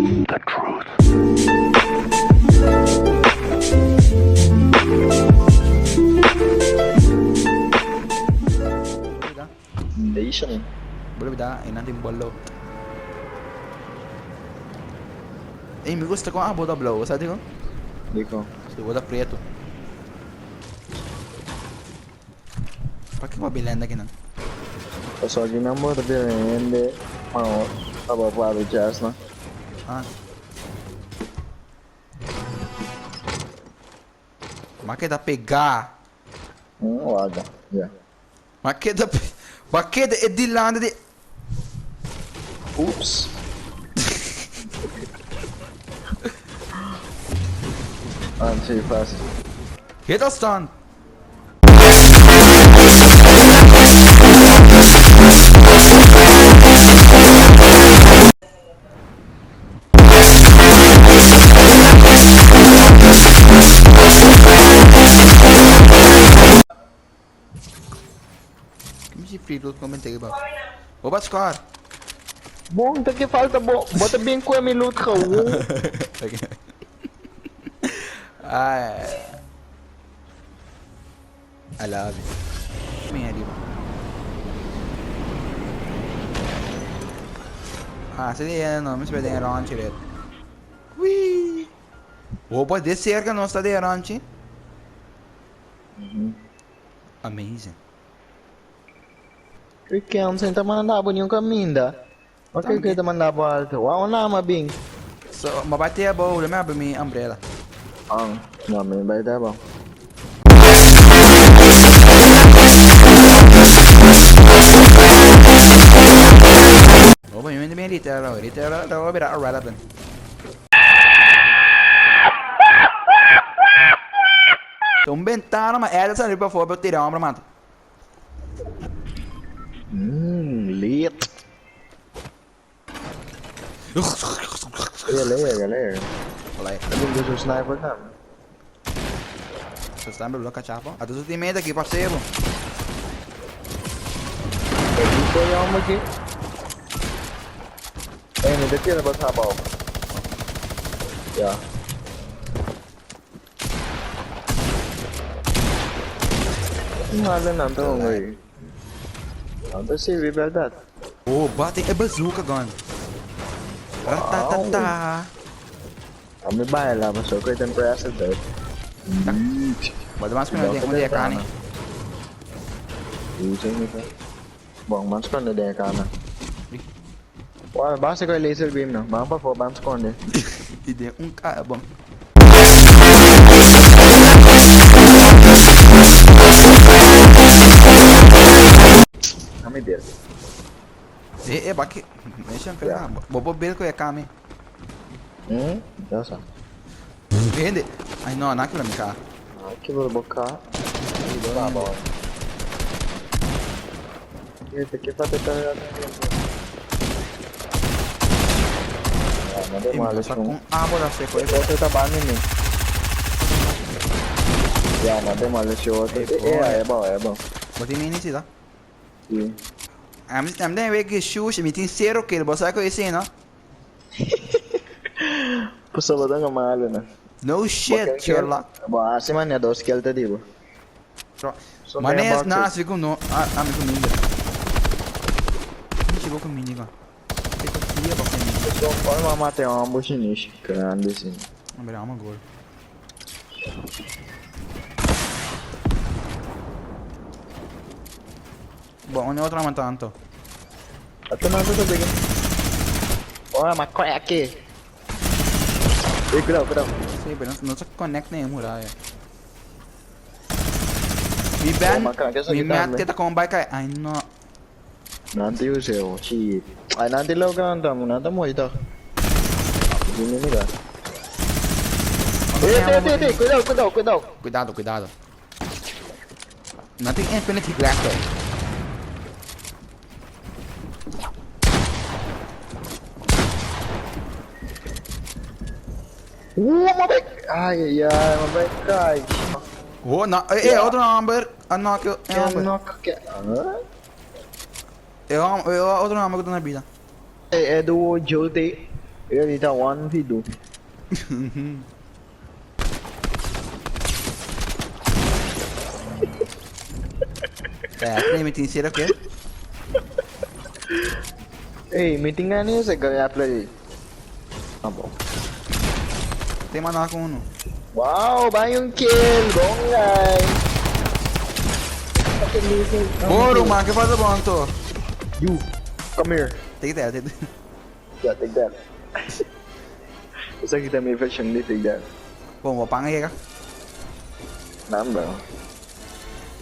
The truth. Hindi siya eh. Boleh beda, nanti bolo. Me gusta com a bola blow, sabe digo? Hindi ko. Se bola preto. Pra que uma belenda aqui não? Só que não mora bem, hindi. Tava para o jazz, né? Ah. Mas que dá pegar? Wala. Yeah. Mas que dá é de lá de... Oops. Too fast. Hit a stun. Que free loot comentei ba? Vou buscar. Bom, tá que falta bom. Bota bem com a minuto ka. Ai. I love it. Minha ali. Seria não, mas vai ter ranch red. Ui. Opa, de cerca não está de ranch. Amazing. Weekend sa inta mananabo niyong kaminda. Okay, kita mananabo alto. Wow na mabing. So, mabati ba ulo may abimi umbrella. Ang, namin ba ito ba? Opa, yun hindi may literal. Literal, daw bira irrelevant. So, ventana, ma ela sa riba for about tirar uma mata. Lit. Galera. Olha aí. Yung gusto sniper na. Você está me bloqueando, chapa? Até o time aqui, parceiro. Dito yung magi. Ay, nagtira ba sa baw? Yeah. Nada não, então, velho. Nada se vê verdade. Oh, bate é bazooka gun. Ratatata. Kami bahay lang, mas okay din presa doon. Bada mas kung hindi ako kani. Using ito. Bong, mas kung hindi ka na. Wala, base ko yung laser beam na. Mga pa po, bans ko hindi. Ide bom. Kami dir. Baki. Deixa eu pegar. Bobo bel ko é kami. Dasa. Hindi. Ay no, nakila mi ka. Kibur boka. Ito ba? Ito kifate tayo natin. Nade malas Kung abo na se ko. Ito tabanin eh. Yeah, nade malas yo. Eba. Bati mini sila. Sim. I'm den väg shoes mi tin zero kill boss ako isi no. Pusa ba nga mahalo na? No shit, Sherlock. Ba, asi man niya 2 kill ta di ba? Manes na fico no. Mi comigo. Mi chegou comigo, ó. Fico fria pra comigo. Então, pode matar uma ambush niche, grande assim. Vamos virar uma gol. Bom, onde é outra mata tanto? Ito na ito sabi. Oh, makoy aqui. Cuidado. Sim, pero não se conecta nenhum muralha. Mi ban, mi mat kita kung bike ay. Ay no. Nanti usayo, cheat. Ay, nanti lang ka nanta mo. Nanta mo ito. Hindi nila. Cuidado. Nothing infinity grapple. Mabek! Ay, mabek ka. Oh, na, outro number. Knock. Outro number que eu tô na vida. É do Jody. Ele ali tá 1v2. Ini meeting sih oke? Meeting nga niya sa gaya-play. Apa? Tem mana aku no? Wow, bayong kill! Bongay! Boro, mano, que faz o bom, tô? You, come here. Take that, take that. Yeah, take that. Basta kita may version ni take that. Bom, vou pagar aí, cara. Namba.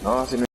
No, si